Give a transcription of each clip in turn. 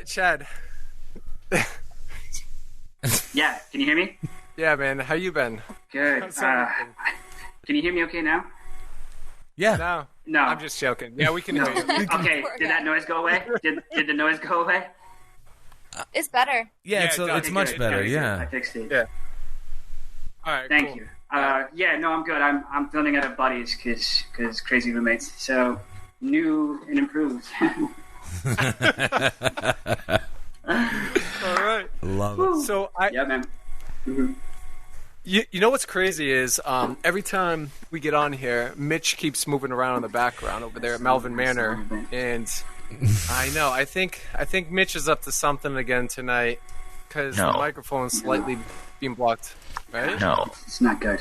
Chad. Yeah, can you hear me? Yeah, man. How you been? Good. Can you hear me okay now? Yeah. No. I'm just joking. Yeah, we can hear you. Okay, did that noise go away? Did the noise go away? It's better. Yeah, it's much better. Yeah. I fixed it. Yeah. All right. Thank cool. you. Yeah, no, I'm good. I'm filming out of buddies because crazy roommates. So new and improved. All right. Love it. So Yeah, man. Mm-hmm. You know what's crazy is every time we get on here, Mitch keeps moving around in the background over there at Melvin Manor, and I know. I think Mitch is up to something again tonight because the microphone's slightly being blocked. Right? No, it's not good.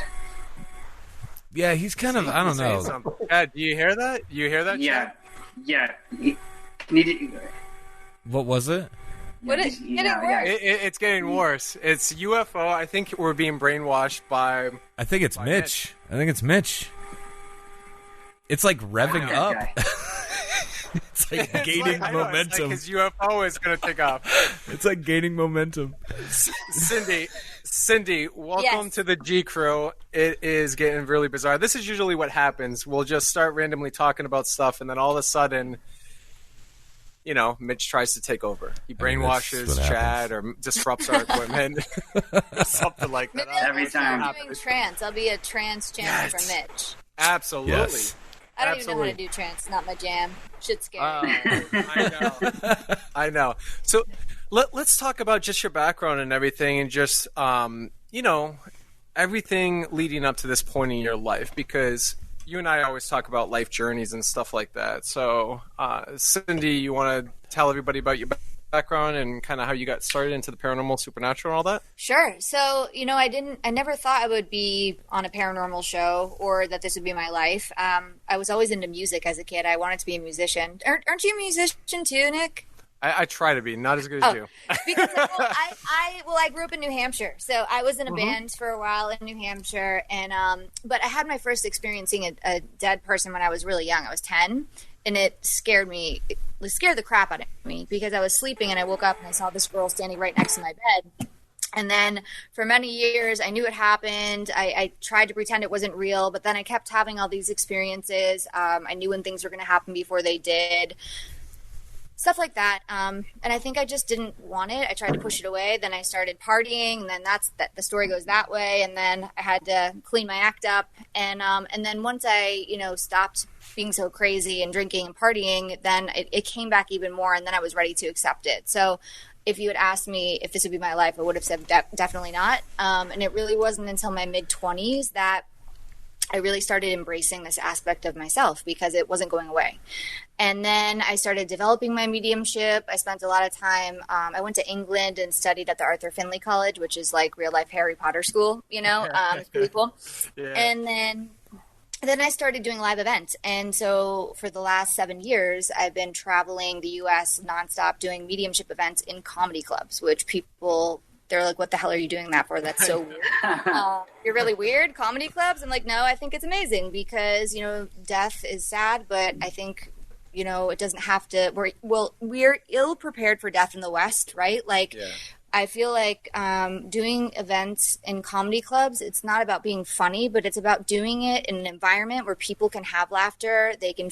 Yeah, he's kind of. I don't know. Chad, do you hear that? You hear that? Yeah, Chad? yeah. What was it? It's getting worse. It's getting worse. It's UFO. I think we're being brainwashed by. I think it's Mitch. I think it's Mitch. It's like revving up. It's like gaining momentum. It's like his UFO is going to take off. It's like gaining momentum. Cindy, welcome to the G Crew. It is getting really bizarre. This is usually what happens. We'll just start randomly talking about stuff, and then all of a sudden, you know, Mitch tries to take over. He brainwashes Chad or disrupts our equipment. Something like that. Maybe Every time. I'm doing trance. I'll be a trance channel for Mitch. Absolutely. Yes. I don't even know how to do trance. It's not my jam. Shit's scary. I know. So let's talk about just your background and everything, and just you know, everything leading up to this point in your life, because you and I always talk about life journeys and stuff like that. So Cindy, you want to tell everybody about your background and kind of how you got started into the paranormal, supernatural, and all that? Sure. So, you know, I never thought I would be on a paranormal show or that this would be my life. I was always into music as a kid. I wanted to be a musician. Aren't you a musician too, Nick? I try to be, not as good as you. Because I grew up in New Hampshire, so I was in a band for a while in New Hampshire, and but I had my first experience seeing a dead person when I was really young. I was 10, and it scared me. It scared the crap out of me because I was sleeping and I woke up and I saw this girl standing right next to my bed. And then for many years, I knew it happened. I tried to pretend it wasn't real, but then I kept having all these experiences. I knew when things were going to happen before they did. Stuff like that. And I think I just didn't want it. I tried to push it away. Then I started partying, and then the story goes that way. And then I had to clean my act up. And then once I, stopped being so crazy and drinking and partying, then it came back even more. And then I was ready to accept it. So if you had asked me if this would be my life, I would have said definitely not. And it really wasn't until my mid-20s that I really started embracing this aspect of myself because it wasn't going away. And then I started developing my mediumship. I spent a lot of time. I went to England and studied at the Arthur Findlay College, which is like real life Harry Potter school, it's pretty cool. Yeah. And then I started doing live events. And so for the last 7 years, I've been traveling the U.S. nonstop doing mediumship events in comedy clubs, which they're like, what the hell are you doing that for? That's so weird. You're really weird. Comedy clubs? I'm like, no, I think it's amazing because, death is sad, but I think, it doesn't have to, we're ill prepared for death in the West, right? Like, yeah. I feel like doing events in comedy clubs, it's not about being funny, but it's about doing it in an environment where people can have laughter, they can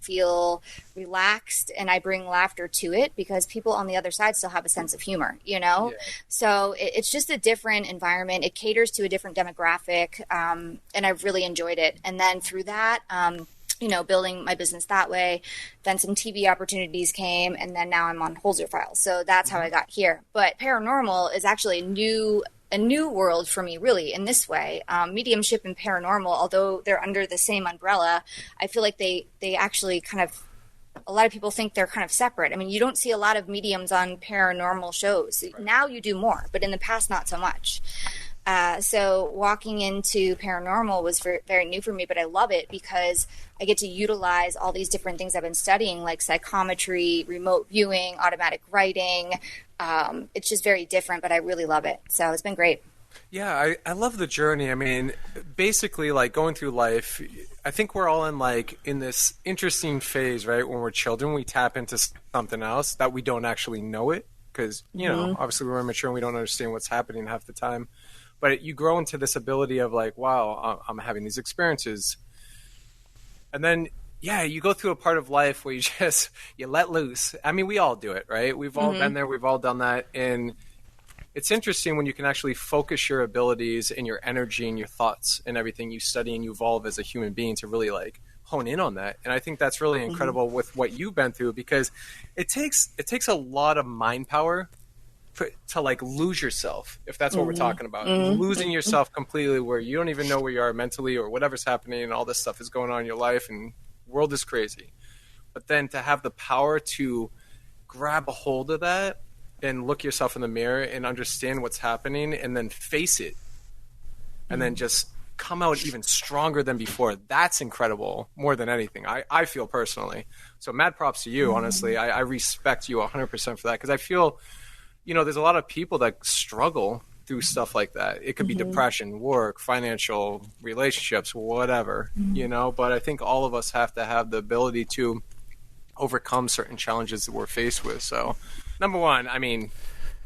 feel relaxed, and I bring laughter to it because people on the other side still have a sense of humor, Yeah. So it's just a different environment. It caters to a different demographic, and I've really enjoyed it. And then through that, building my business that way, then some TV opportunities came, and then now I'm on Holzer Files. So that's how I got here. But paranormal is actually a new world for me, really, in this way. Mediumship and paranormal, although they're under the same umbrella, I feel like they actually kind of, a lot of people think they're kind of separate. I mean, you don't see a lot of mediums on paranormal shows. Right. Now you do more, but in the past, not so much. So walking into paranormal was very new for me, but I love it because I get to utilize all these different things I've been studying, like psychometry, remote viewing, automatic writing. It's just very different, but I really love it. So it's been great. Yeah, I love the journey. I mean, basically, like going through life, I think we're all in this interesting phase, right? When we're children, we tap into something else that we don't actually know it because, obviously we're immature and we don't understand what's happening half the time. But you grow into this ability of like, wow, I'm having these experiences. And then, yeah, you go through a part of life where you let loose. I mean, we all do it, right? We've all been there. We've all done that. And it's interesting when you can actually focus your abilities and your energy and your thoughts and everything you study and you evolve as a human being to really like hone in on that. And I think that's really incredible with what you've been through, because it takes a lot of mind power to like lose yourself, if that's what we're talking about. Losing yourself completely where you don't even know where you are mentally or whatever's happening and all this stuff is going on in your life and the world is crazy. But then to have the power to grab a hold of that and look yourself in the mirror and understand what's happening and then face it and then just come out even stronger than before. That's incredible more than anything, I feel personally. So mad props to you, honestly. I respect you 100% for that, because I feel, there's a lot of people that struggle through stuff like that. It could be depression, work, financial, relationships, whatever, but I think all of us have to have the ability to overcome certain challenges that we're faced with. So number one, I mean,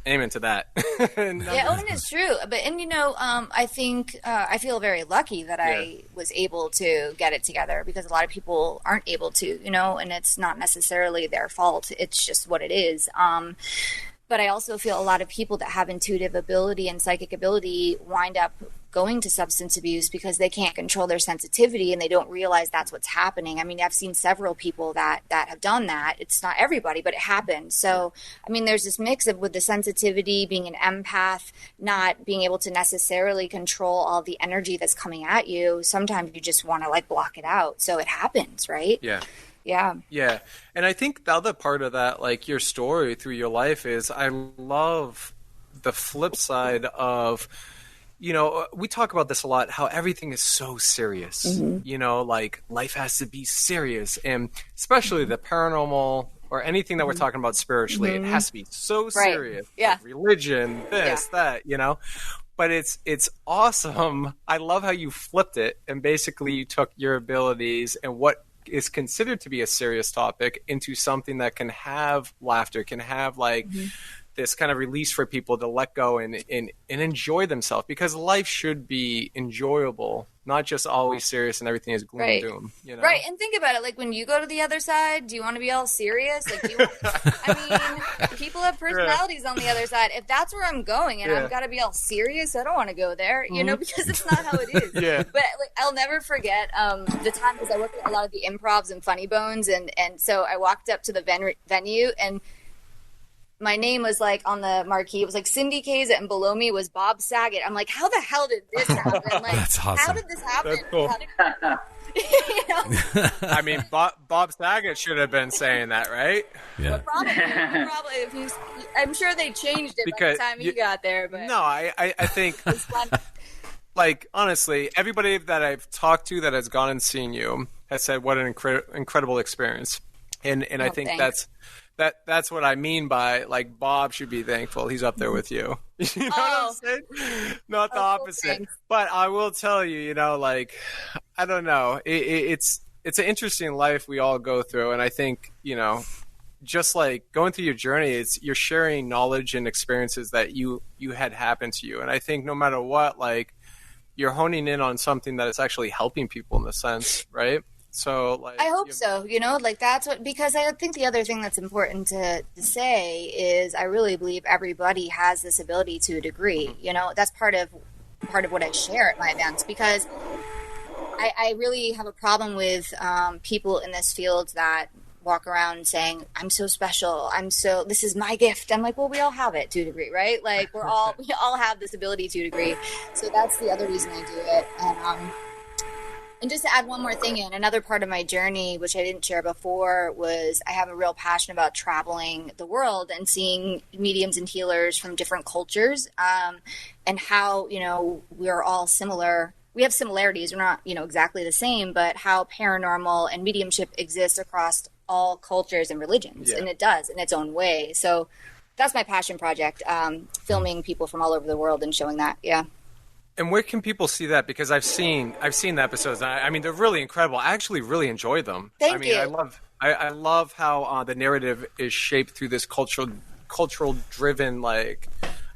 amen to that. Owning is true. But, I think I feel very lucky that I was able to get it together, because a lot of people aren't able to, and it's not necessarily their fault. It's just what it is. But I also feel a lot of people that have intuitive ability and psychic ability wind up going to substance abuse because they can't control their sensitivity and they don't realize that's what's happening. I mean, I've seen several people that have done that. It's not everybody, but it happens. So, I mean, there's this mix of with the sensitivity, being an empath, not being able to necessarily control all the energy that's coming at you. Sometimes you just want to like block it out. So it happens, right? Yeah. Yeah. Yeah. And I think the other part of that, like your story through your life, is I love the flip side of, we talk about this a lot, how everything is so serious, like life has to be serious. And especially the paranormal or anything that we're talking about spiritually, it has to be so serious. Yeah. Like religion, that, But it's awesome. I love how you flipped it and basically you took your abilities and what is considered to be a serious topic into something that can have laughter, can have like this kind of release for people to let go and enjoy themselves, because life should be enjoyable, not just always serious and everything is gloom and doom. Right. And think about it. Like when you go to the other side, do you want to be all serious? Like, I mean, people have personalities on the other side. If that's where I'm going and I've got to be all serious, I don't want to go there, because it's not how it is. But like, I'll never forget the time, because I worked at a lot of the improvs and funny bones. And so I walked up to the venue and my name was like on the marquee. It was like Cindy Kaza, and below me was Bob Saget. I'm like, how the hell did this happen? Like, that's awesome. How did this happen? That's cool. I mean, Bob Saget should have been saying that, right? Yeah. Probably. I'm sure they changed it by the time you got there. But no, I think, like, honestly, everybody that I've talked to that has gone and seen you has said what an incredible experience. And I think thanks. that's what I mean by, like, Bob should be thankful he's up there with you. You know what I'm saying? Not the opposite. Thanks. But I will tell you, like, I don't know. It's an interesting life we all go through. And I think, just like going through your journey, you're sharing knowledge and experiences that you had happen to you. And I think no matter what, like, you're honing in on something that is actually helping people in a sense, right? So, like, I hope so, like that's what, because I think the other thing that's important to say is I really believe everybody has this ability to a degree. That's part of what I share at my events, because I really have a problem with people in this field that walk around saying, I'm so special. This is my gift. I'm like, well, we all have it to a degree, right? Like we all have this ability to a degree. So that's the other reason I do it. And just to add one more thing in, another part of my journey, which I didn't share before, was I have a real passion about traveling the world and seeing mediums and healers from different cultures, and how, we're all similar. We have similarities. We're not, exactly the same, but how paranormal and mediumship exists across all cultures and religions. And it does in its own way. So that's my passion project, filming people from all over the world and showing that. Yeah. And where can people see that? Because I've seen the episodes. I mean, they're really incredible. I actually really enjoy them. Thank you. I love how the narrative is shaped through this cultural driven, like,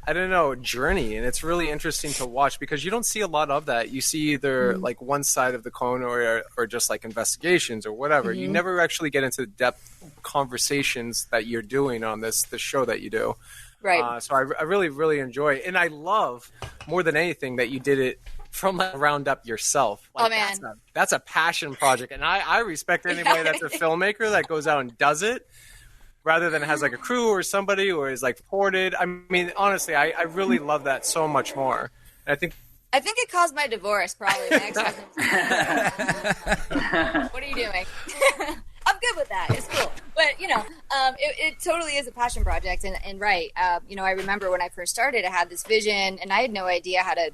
I don't know, journey, and it's really interesting to watch because you don't see a lot of that. You see either like one side of the coin or just like investigations or whatever. You never actually get into the depth conversations that you're doing on the show that you do. Right. So I really, really enjoy it. And I love, more than anything, that you did it from the ground up yourself. Like, oh, man. That's a passion project. And I respect anybody that's a filmmaker that goes out and does it rather than has like a crew or somebody or is like supported. I mean, honestly, I really love that so much more. And I think it caused my divorce, probably. My ex-husband. What are you doing? I'm good with that. It's cool. But, you know, it totally is a passion project. And right, you know, I remember when I first started, I had this vision, and I had no idea how to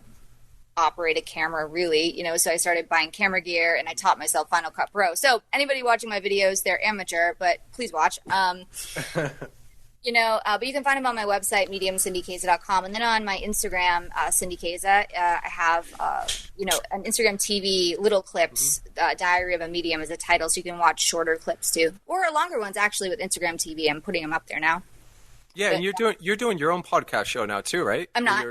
operate a camera, really. You know, so I started buying camera gear, and I taught myself Final Cut Pro. So anybody watching my videos, they're amateur, but please watch. You know, but you can find them on my website, mediumcindykaza.com. And then on my Instagram, Cindy Kaza, I have, you know, an Instagram TV, little clips, Diary of a Medium is a title, so you can watch shorter clips too. Or longer ones, actually, with Instagram TV. I'm putting them up there now. Yeah, and you're doing your own podcast show now too, right? I'm not.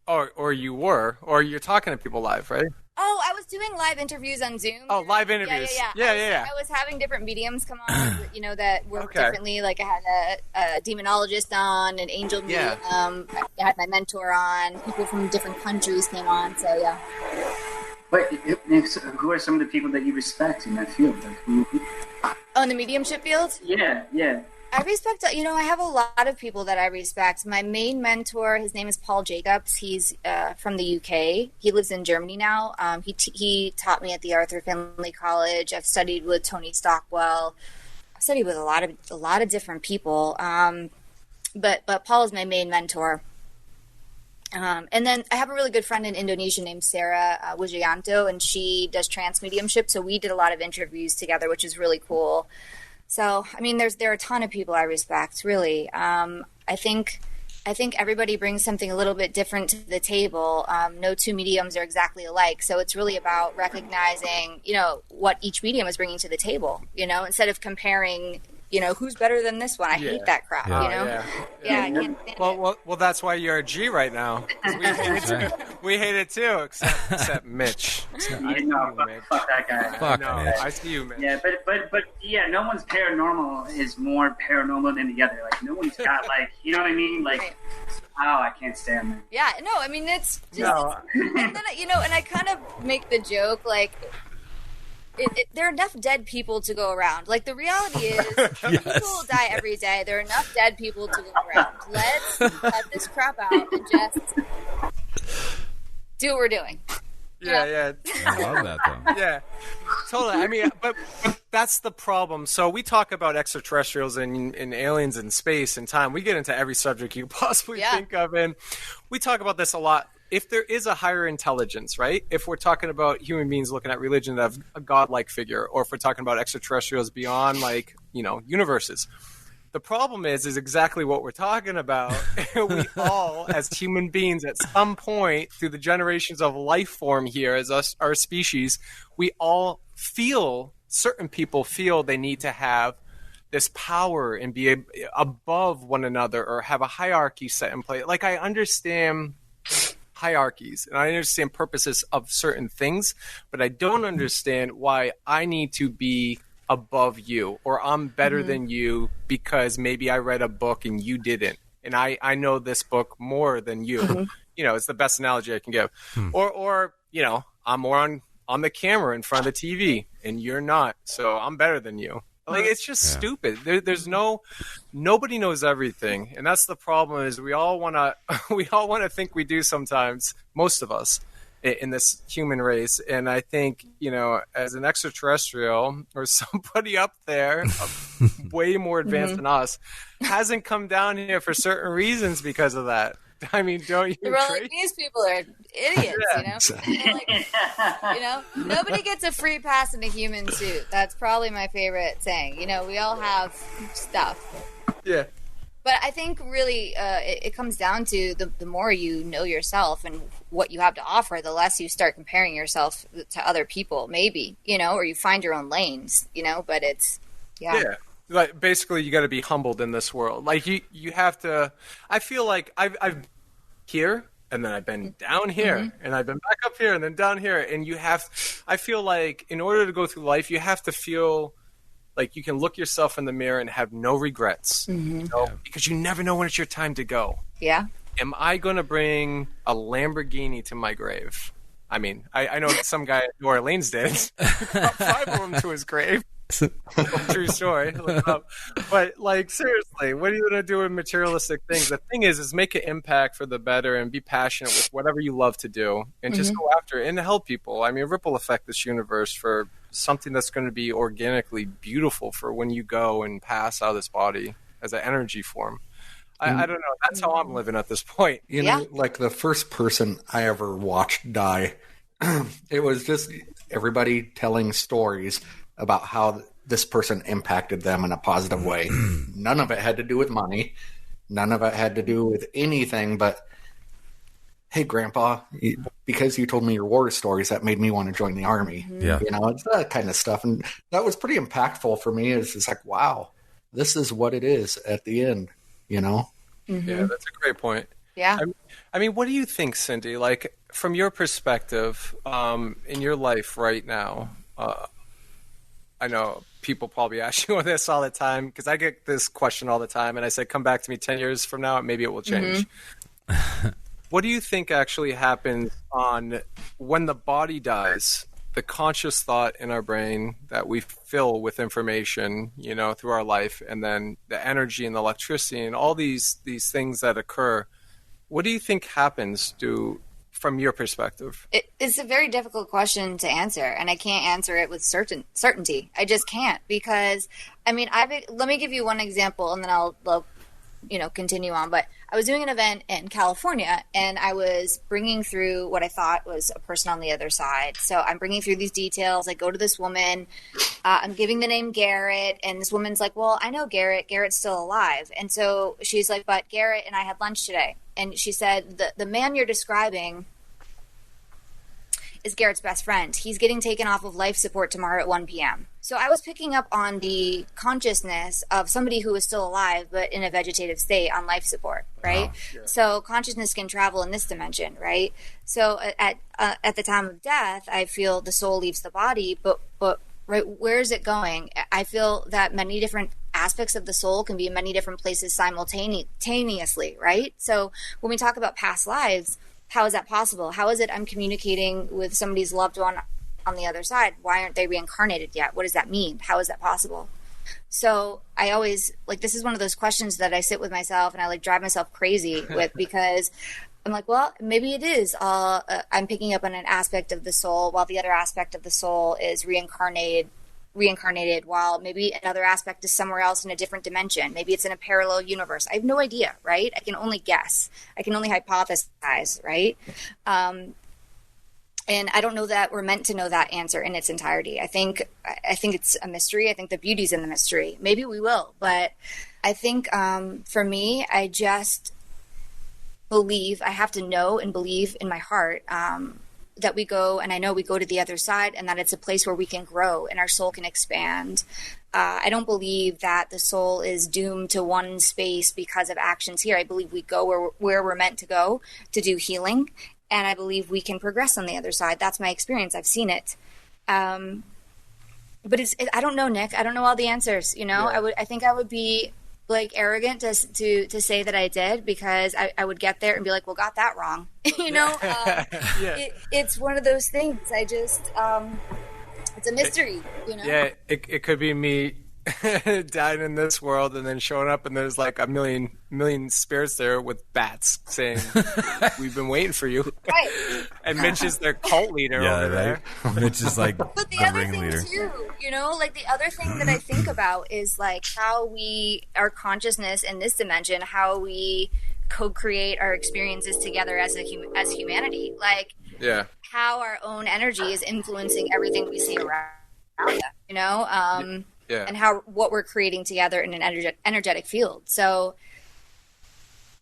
Or you were, or you're talking to people live, right? Oh, I was doing live interviews on Zoom. Oh, live interviews. Yeah. I was having different mediums come on, you know, that work differently. Like I had a demonologist on, an angel medium. I had my mentor on. People from different countries came on. So yeah. But who are some of the people that you respect in that field? Like, Oh, in the mediumship field? Yeah. I respect, you know, I have a lot of people that I respect. My main mentor, his name is Paul Jacobs. He's from the UK. He lives in Germany now. He taught me at the Arthur Findlay College. I've studied with Tony Stockwell. I've studied with a lot of different people. But Paul is my main mentor. And then I have a really good friend in Indonesia named Sarah Wijayanto, and she does trance mediumship. So we did a lot of interviews together, which is really cool. So, I mean, there are a ton of people I respect, really. I think everybody brings something a little bit different to the table. No two mediums are exactly alike. So it's really about recognizing, you know, what each medium is bringing to the table, you know, instead of comparing, you know, who's better than this one. I hate that crap, you know? I can't stand it. Well, that's why you're a G right now. We hate it too, except Mitch. Fuck that guy. Fuck no, Mitch. I see you, Mitch. Yeah, but yeah, no one's paranormal is more paranormal than the other. Like, no one's got, like, you know what I mean? Like, Right. oh, I can't stand that. Yeah, no, I mean, it's just, No. and then, you know, and I kind of make the joke, like, there are enough dead people to go around. Like, the reality is, people die every day. There are enough dead people to go around. Let's cut this crap out and just do what we're doing. Yeah. I love that, though. Yeah, totally. I mean, but that's the problem. So we talk about extraterrestrials and aliens in space and time. We get into every subject you possibly think of, and we talk about this a lot. If there is a higher intelligence, right? If we're talking about human beings looking at religion of a godlike figure, or if we're talking about extraterrestrials beyond, like, you know, universes. The problem is exactly what we're talking about. We all, as human beings, at some point through the generations of life form here as us, our species, we all feel, certain people feel they need to have this power and be above one another or have a hierarchy set in place. Like, I understand hierarchies and I understand purposes of certain things, but I don't understand why I need to be above you or I'm better than you because maybe I read a book and you didn't, and I know this book more than you. You know, it's the best analogy I can give. Or you know, I'm more on the camera in front of the TV and you're not, so I'm better than you. Like, it's just stupid. There's nobody knows everything, and that's the problem. Is we all want to think we do sometimes. Most of us in this human race, and I think, you know, as an extraterrestrial or somebody up there, way more advanced than us, hasn't come down here for certain reasons because of that. I mean, don't you? Well, like, these people are idiots, you know. Like, you know, nobody gets a free pass in a human suit. That's probably my favorite saying. You know, we all have stuff. Yeah. But I think really it comes down to the more you know yourself and what you have to offer, the less you start comparing yourself to other people, maybe, or you find your own lanes, but it's, Yeah. Like basically you got to be humbled in this world. Like you have to, I feel like I've here and then I've been down here and I've been back up here and then down here. And I feel like in order to go through life, you have to feel like you can look yourself in the mirror and have no regrets, because you never know when it's your time to go. Yeah. Am I going to bring a Lamborghini to my grave? I mean, I know some guy in New Orleans did. He brought 5 of them to his grave. True story. Look it up. But like, seriously, what are you going to do with materialistic things? The thing is make an impact for the better and be passionate with whatever you love to do and just go after it and help people. I mean, ripple effect this universe for something that's going to be organically beautiful for when you go and pass out of this body as an energy form. I don't know. That's how I'm living at this point. You know, like the first person I ever watched die, it was just everybody telling stories about how this person impacted them in a positive way. None of it had to do with money. None of it had to do with anything but, hey, Grandpa, because you told me your war stories, that made me want to join the army. Yeah. It's that kind of stuff. And that was pretty impactful for me. It's just like, wow, this is what it is at the end, Yeah, that's a great point. Yeah. I mean, what do you think, Cindy? Like, from your perspective, in your life right now, I know people probably ask you this all the time because I get this question all the time, and I say, come back to me 10 years from now, and maybe it will change. What do you think actually happens when the body dies, the conscious thought in our brain that we fill with information, through our life, and then the energy and the electricity and all these things that occur? What do you think happens from your perspective? It's a very difficult question to answer, and I can't answer it with certainty. I just can't, because, I mean, let me give you one example, and then I'll continue on. But I was doing an event in California, and I was bringing through what I thought was a person on the other side. So I'm bringing through these details. I go to this woman. I'm giving the name Garrett, and this woman's like, well, I know Garrett. Garrett's still alive. And so she's like, but Garrett and I had lunch today. And she said, the man you're describing is Garrett's best friend. He's getting taken off of life support tomorrow at 1 p.m. So I was picking up on the consciousness of somebody who is still alive but in a vegetative state on life support, right? So consciousness can travel in this dimension, right? So at the time of death, I feel the soul leaves the body, but right, where is it going? I feel that many different aspects of the soul can be in many different places simultaneously, right? So when we talk about past lives, how is that possible? How is it I'm communicating with somebody's loved one on the other side? Why aren't they reincarnated yet? What does that mean? How is that possible? So I always, this is one of those questions that I sit with myself and I drive myself crazy with, because I'm like, well, maybe it is. I'm picking up on an aspect of the soul while the other aspect of the soul is reincarnated, while maybe another aspect is somewhere else in a different dimension. Maybe it's in a parallel universe. I have no idea, right? I can only guess. I can only hypothesize, right? And I don't know that we're meant to know that answer in its entirety. I think it's a mystery. I think the beauty's in the mystery. Maybe we will, but I think for me, I just believe, I have to know and believe in my heart that we go, and I know we go to the other side, and that it's a place where we can grow and our soul can expand. I don't believe that the soul is doomed to one space because of actions here. I believe we go where we're meant to go to do healing, and I believe we can progress on the other side. That's my experience. I've seen it. But I don't know, Nick. I don't know all the answers. Yeah. I think I would be arrogant to say that I did, because I would get there and be like, well, got that wrong. It's one of those things. I just, it's a mystery, Yeah, it could be me dying in this world and then showing up and there's a million spirits there with bats saying, we've been waiting for you. Right. And Mitch is their cult leader over there. Mitch is but the other ringleader. Thing too, the other thing that I think about is how our consciousness in this dimension, how we co-create our experiences together as humanity. How our own energy is influencing everything we see around us, and what we're creating together in an energetic field. So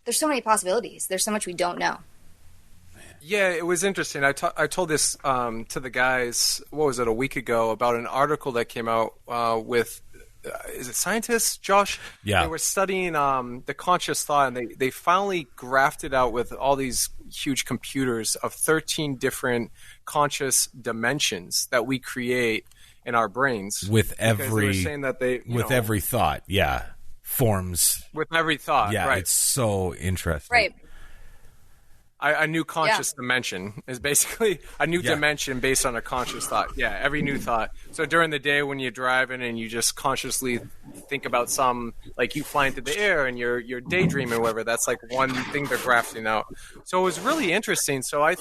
there's so many possibilities. There's so much we don't know. Yeah, it was interesting. I told this to the guys, what was it, a week ago, about an article that came out with, is it scientists, Josh? Yeah. They were studying the conscious thought, and they finally grafted out with all these huge computers of 13 different conscious dimensions that we create in our brains. With every saying that every thought, forms. With every thought, Yeah, right. it's so interesting. Right. A new conscious dimension is basically a new dimension based on a conscious thought. Yeah, every new thought. So during the day when you're driving and you just consciously think about some, like you flying through the air and you're daydreaming or whatever, that's like one thing they're grafting out. So it was really interesting. So I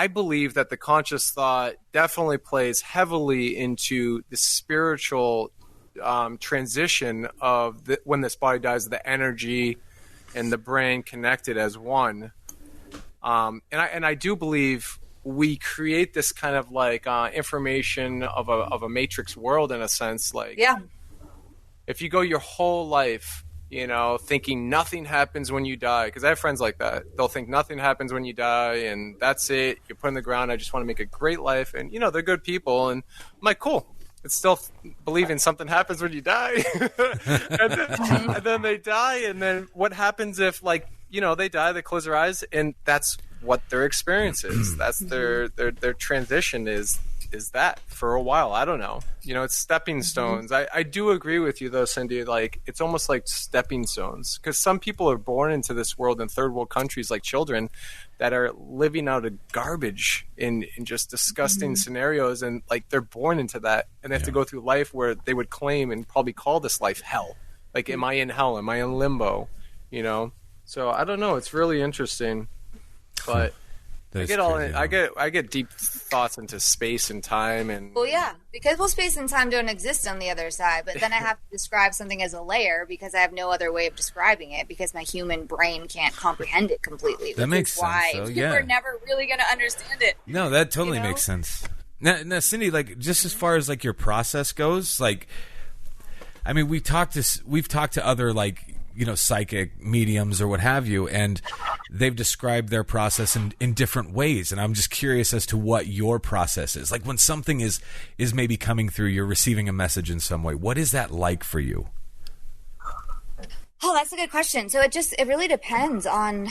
believe that the conscious thought definitely plays heavily into the spiritual transition of when this body dies, the energy and the brain connected as one. And I do believe we create this kind of like information of a matrix world in a sense. Like, if you go your whole life, thinking nothing happens when you die, because I have friends like that. They'll think nothing happens when you die, and that's it. You're put in the ground. I just want to make a great life, and they're good people. And I'm like, cool. It's still believing something happens when you die, and then they die, and then what happens if they die, they close their eyes, and that's what their experience is. That's their transition is that for a while. I don't know. It's stepping stones. I do agree with you though, Cindy. Like, it's almost like stepping stones, because some people are born into this world in third world countries, like children that are living out of garbage in just disgusting scenarios, and like they're born into that, and they have to go through life where they would claim and probably call this life hell. Like, am I in hell? Am I in limbo? So I don't know. It's really interesting, but I get deep thoughts into space and time, and because space and time don't exist on the other side. But then I have to describe something as a layer because I have no other way of describing it, because my human brain can't comprehend it completely. That makes sense. Why we're never really going to understand it. No, that totally makes sense. Now, Cindy, like, just as far as like your process goes, like, I mean, we've talked to other like, psychic mediums or what have you, and they've described their process in different ways. And I'm just curious as to what your process is. Like, when something is maybe coming through, you're receiving a message in some way. What is that like for you? Oh, that's a good question. So it really depends on,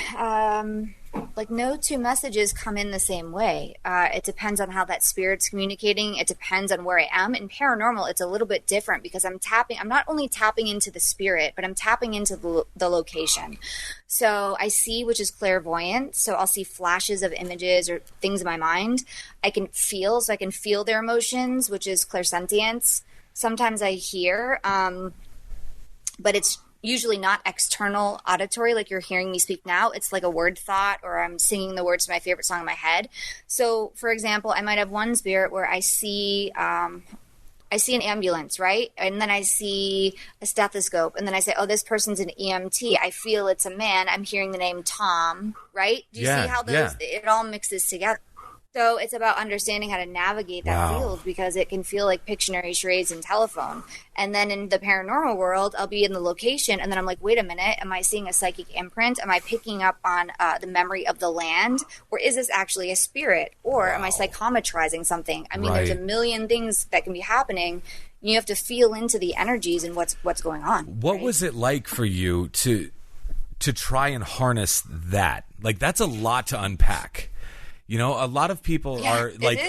no two messages come in the same way. It depends on how that spirit's communicating. It depends on where I am. In paranormal, it's a little bit different because I'm not only tapping into the spirit, but I'm tapping into the location. So I see, which is clairvoyant. So I'll see flashes of images or things in my mind. I can feel their emotions, which is clairsentience. Sometimes I hear, but it's usually not external auditory, like you're hearing me speak now. It's like a word thought, or I'm singing the words to my favorite song in my head. So, for example, I might have one spirit where I see an ambulance, right? And then I see a stethoscope, and then I say, oh, this person's an EMT. I feel it's a man. I'm hearing the name Tom, right? Do you see how it all mixes together? So it's about understanding how to navigate that field, because it can feel like Pictionary, charades, and telephone. And then in the paranormal world, I'll be in the location, and then I'm like, wait a minute, am I seeing a psychic imprint? Am I picking up on the memory of the land? Or is this actually a spirit? Or am I psychometrizing something? I mean, there's a million things that can be happening. You have to feel into the energies and what's going on. What was it like for you to try and harness that? Like, that's a lot to unpack. A lot of people are like,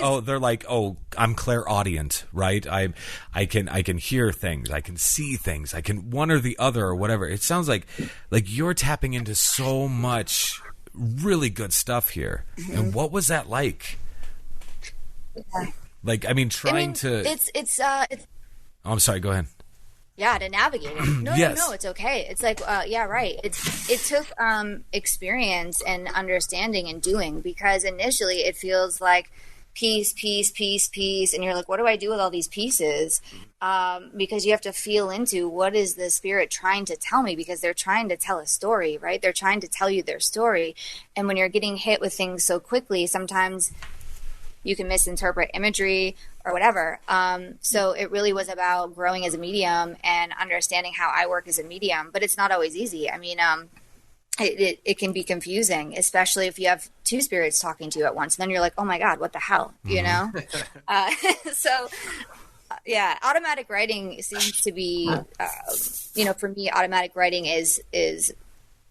I'm clairaudient, right? I can hear things, I can see things, I can one or the other or whatever. It sounds like you're tapping into so much really good stuff here. Mm-hmm. And what was that like? Like, it's oh, I'm sorry, go ahead. Yeah, to navigate it. No, it's okay. It's like, right. It took experience and understanding and doing, because initially it feels like piece, and you're like, what do I do with all these pieces? Because you have to feel into what is the spirit trying to tell me, because they're trying to tell a story, right? They're trying to tell you their story. And when you're getting hit with things so quickly, sometimes you can misinterpret imagery or whatever. So it really was about growing as a medium and understanding how I work as a medium, but it's not always easy. I mean, it can be confusing, especially if you have two spirits talking to you at once. And then you're like, oh my God, what the hell, you know? So yeah, automatic writing seems to be, for me, automatic writing is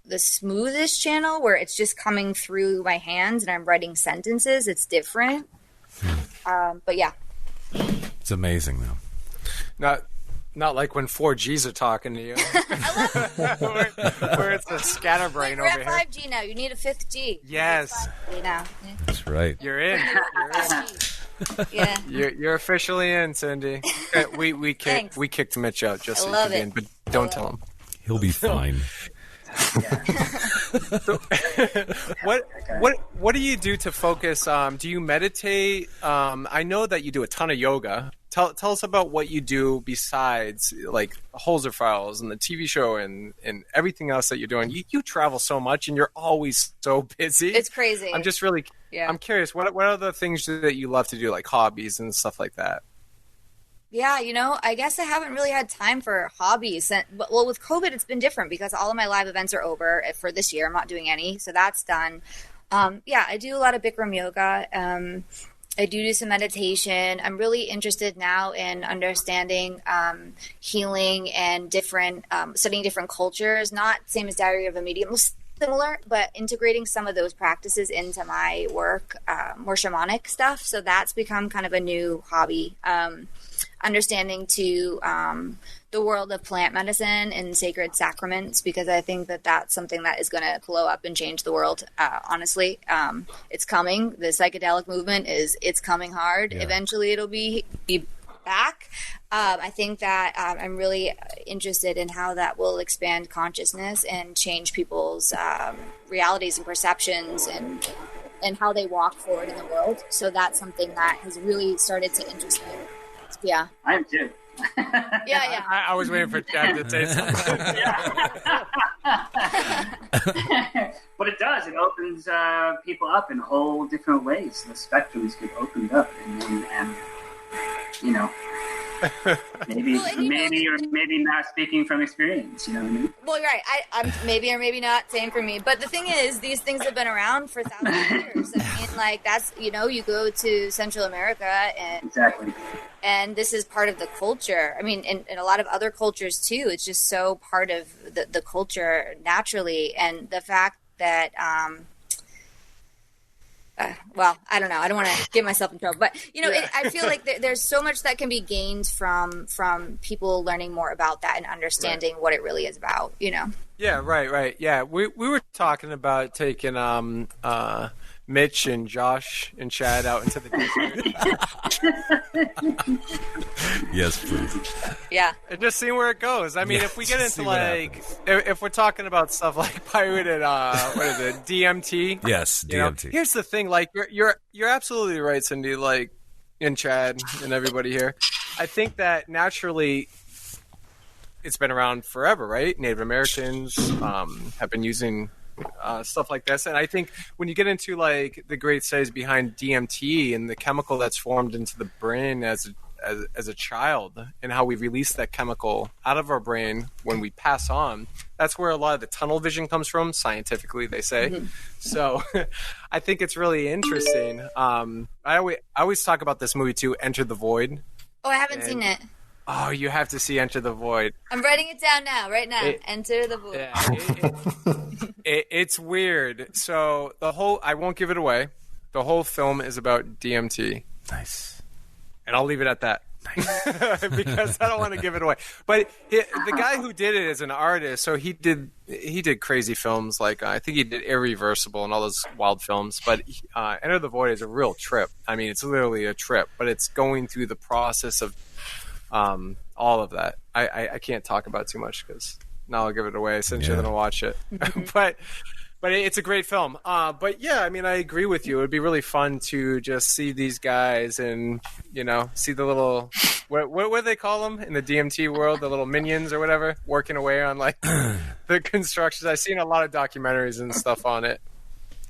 the smoothest channel, where it's just coming through my hands and I'm writing sentences. It's different. But yeah. It's amazing though. Not like when 4Gs are talking to you. where it's a scatterbrain over here. We're at 5G now. You need a 5th G. Yes. Now. Yeah. That's right. You're in. Yeah. You're officially in, Cindy. We kicked Mitch out just so you could be in, but don't tell him. He'll be fine. So, what do you do to focus? Do you meditate? I know that you do a ton of yoga. Tell us about what you do besides like Holzer Files and the TV show and everything else that you're doing. You travel so much and you're always so busy. It's crazy. I'm just really I'm curious. What are the things that you love to do, like hobbies and stuff like that? Yeah, I guess I haven't really had time for hobbies. Well, with COVID, it's been different because all of my live events are over for this year. I'm not doing any, so that's done. I do a lot of Bikram yoga. I do some meditation. I'm really interested now in understanding healing and studying different cultures, not same as Diary of a Medium, similar, but integrating some of those practices into my work, more shamanic stuff. So that's become kind of a new hobby. Understanding to the world of plant medicine and sacred sacraments, because I think that that's something that is going to blow up and change the world. Honestly, it's coming. The psychedelic movement it's coming hard. Yeah. Eventually, it'll be back. I think that I'm really interested in how that will expand consciousness and change people's realities and perceptions and how they walk forward in the world. So that's something that has really started to interest me. Yeah, I am too. Yeah. I was waiting for Chad to say something. But it does. It opens people up in whole different ways. The spectrums get opened up, and maybe or maybe not speaking from experience. You know what I mean? Well, you're right. I'm maybe or maybe not saying for me. But the thing is, these things have been around for thousands of years. I mean, like that's you go to Central America and exactly. And this is part of the culture. I mean, in a lot of other cultures too. It's just so part of the culture naturally. And the fact that, I don't know. I don't want to get myself in trouble. But, I feel like there's so much that can be gained from people learning more about that and understanding what it really is about, Yeah, right. Yeah, we were talking about taking Mitch and Josh and Chad out into the desert. Yes, please. Yeah. And just seeing where it goes. I mean, if we get into if we're talking about stuff like pirated, what is it, DMT? Yes, DMT. Here's the thing, like you're absolutely right, Cindy, like, and Chad and everybody here. I think that naturally it's been around forever, right? Native Americans have been using stuff like this, and I think when you get into like the great studies behind DMT and the chemical that's formed into the brain as a child and how we release that chemical out of our brain when we pass on, that's where a lot of the tunnel vision comes from, scientifically they say. Mm-hmm. So I think it's really interesting. I always talk about this movie too, Enter the Void. Oh, I haven't seen it. Oh, you have to see Enter the Void. I'm writing it down now, right now. Enter the Void. Yeah, it's weird. So I won't give it away. The whole film is about DMT. Nice. And I'll leave it at that. Nice. Because I don't want to give it away. But the guy who did it is an artist, so he did crazy films like I think he did Irreversible and all those wild films. But Enter the Void is a real trip. I mean, it's literally a trip, but it's going through the process of all of that. I can't talk about too much because now I'll give it away since you're going to watch it. But it's a great film. But yeah, I mean, I agree with you. It would be really fun to just see these guys and, see the little, what do they call them in the DMT world? The little minions or whatever, working away on like the constructions. I've seen a lot of documentaries and stuff on it.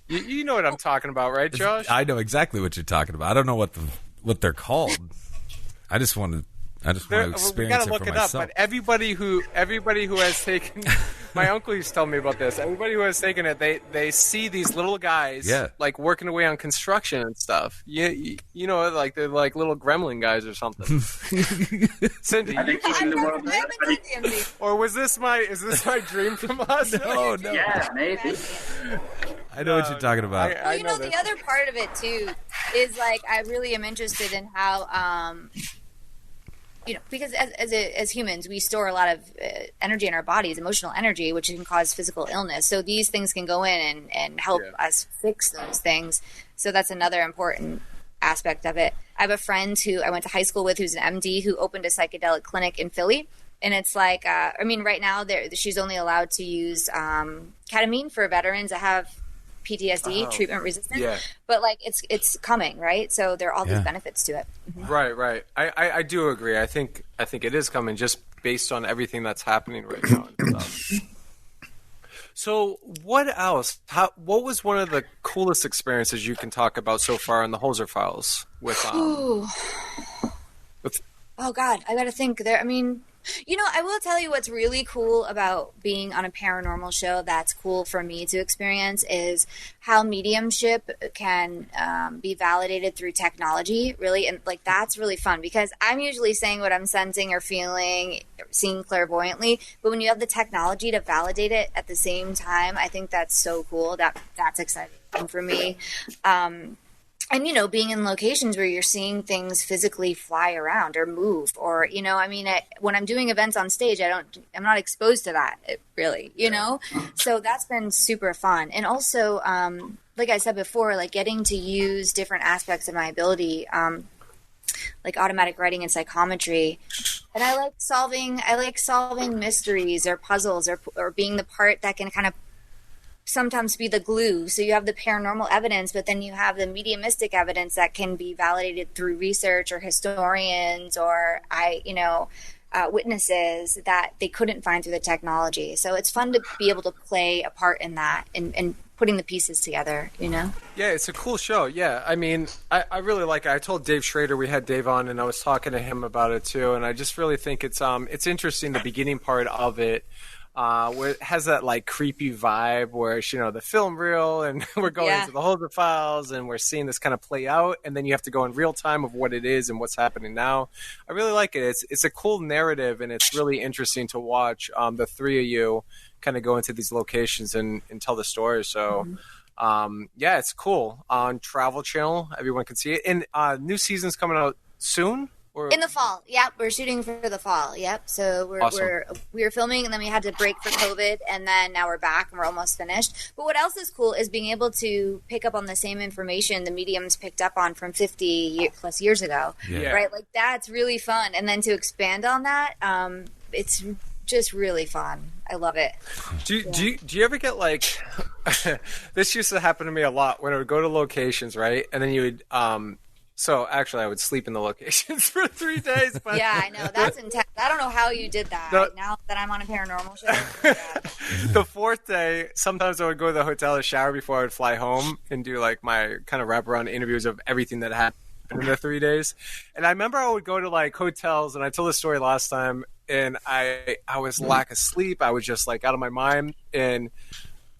You know what I'm talking about, right, Josh? I know exactly what you're talking about. I don't know what they're called. I just want to experience we gotta look it for it myself. up, but everybody who has taken my uncle used to tell me about this. Everybody who has taken it, they see these little guys like working away on construction and stuff. You know, like they're like little gremlin guys or something. Cindy, or is this my dream from last night? No. Yeah, maybe. I know what you're talking about. Well, you know, the other part of it too is like I really am interested in how, you know, because as humans we store a lot of energy in our bodies, emotional energy, which can cause physical illness. So these things can go in and help us fix those things. So that's another important aspect of it. I have a friend who I went to high school with who's an MD who opened a psychedelic clinic in Philly. And it's like, I mean, right now she's only allowed to use ketamine for veterans that have PTSD, treatment resistant, but like it's coming, right? So there are all these benefits to it. Right. I do agree. I think it is coming just based on everything that's happening right now. And stuff. So what else? What was one of the coolest experiences you can talk about so far in the Holzer Files with? Oh God, I got to think there. I mean, you know, I will tell you what's really cool about being on a paranormal show that's cool for me to experience is how mediumship can be validated through technology, really. And like, that's really fun because I'm usually saying what I'm sensing or feeling, seeing clairvoyantly. But when you have the technology to validate it at the same time, I think that's so cool. That's exciting for me. And, you know, being in locations where you're seeing things physically fly around or move or, you know, I mean, when I'm doing events on stage, I'm not exposed to that really, you know? So that's been super fun. And also, like I said before, like getting to use different aspects of my ability, like automatic writing and psychometry. And I like solving mysteries or puzzles or being the part that can kind of sometimes be the glue. So you have the paranormal evidence, but then you have the mediumistic evidence that can be validated through research or historians or witnesses that they couldn't find through the technology. So it's fun to be able to play a part in that and putting the pieces together, you know? Yeah, it's a cool show. Yeah, I mean, I really like it. I told Dave Schrader, we had Dave on, and I was talking to him about it too, and I just really think it's interesting, the beginning part of it, where it has that like creepy vibe where it's, you know, the film reel and we're going into the Holzer Files and we're seeing this kind of play out, and then you have to go in real time of what it is and what's happening now. I really like it. It's a cool narrative, and it's really interesting to watch the three of you kind of go into these locations and tell the story. So yeah, it's cool. On Travel Channel, everyone can see it. And new season's coming out soon. In the fall, yep. We're shooting for the fall, yep. So we were filming, and then we had to break for COVID, and then now we're back, and we're almost finished. But what else is cool is being able to pick up on the same information the mediums picked up on from 50 plus years ago, right? Like that's really fun, and then to expand on that, it's just really fun. I love it. Do you ever get like this used to happen to me a lot when I would go to locations, right? And then you would so actually I would sleep in the locations for 3 days. But yeah, I know. That's intense. I don't know how you did that. Now that I'm on a paranormal show. The fourth day, sometimes I would go to the hotel to shower before I would fly home and do like my kind of wraparound interviews of everything that happened in the 3 days. And I remember I would go to like hotels, and I told this story last time, and I was lack of sleep. I was just like out of my mind, and